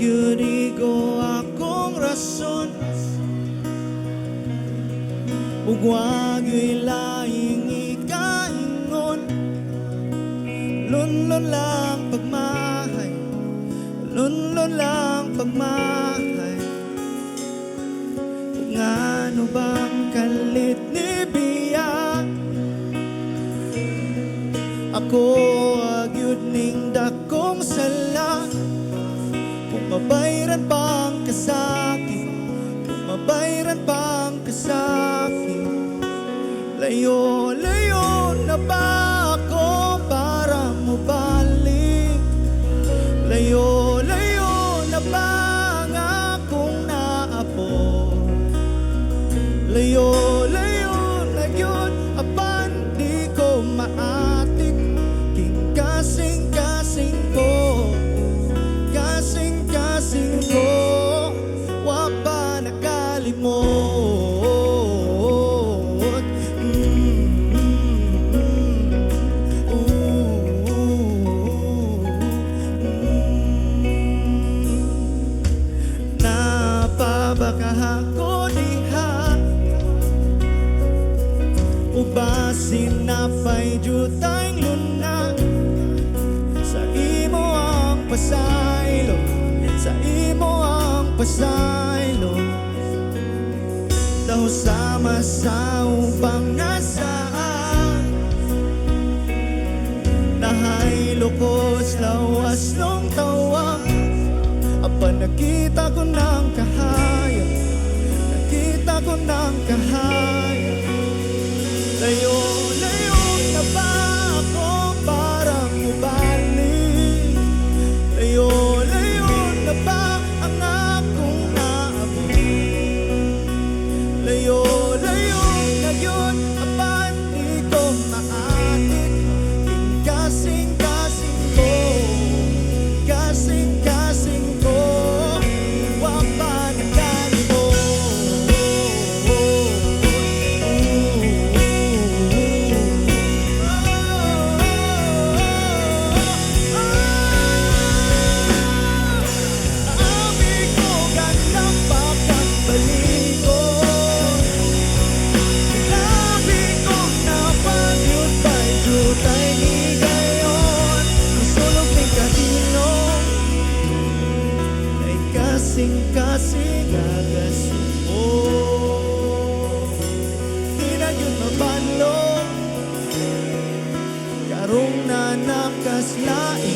gyud igo akong rason, ug wa gyud laing ikaingon. Lunlon lang pagmahay, lunlon lang pagmahay. Kung ano bang kalit ni biya, ako agyud ning dakong sala. Kung mabayran pang kasakit, kung mabayran pang kasakit, layo-layo na ba ako para mo balik? Layo-layo na ba ang akong naapo? Layo-layo na yun, apan di ko maatik. King kasing-kasing ko, kasing-kasing ko, wa pa nakalimot. Napabaka ko diha, ubasin na pa'y jutang luna. Sa imo ang pasaylo, sa imo ang pasaylo. Daw sama sa upang nasaan, nahay lukos lawas nung tawa. Apa nakita ko ng kahayag, nakita ko ng kahayag. Layo-layo na ba ako para mabalik? Layo-layo na ba ang akong naabot? Layo-layo na yun, apan di ko maatik. King kasing-kasing ko, kasing-kasing ko, wa pa nakalimot. Kasing-kasing agasing mo, di na yun mabanlo. Karong nanakas lain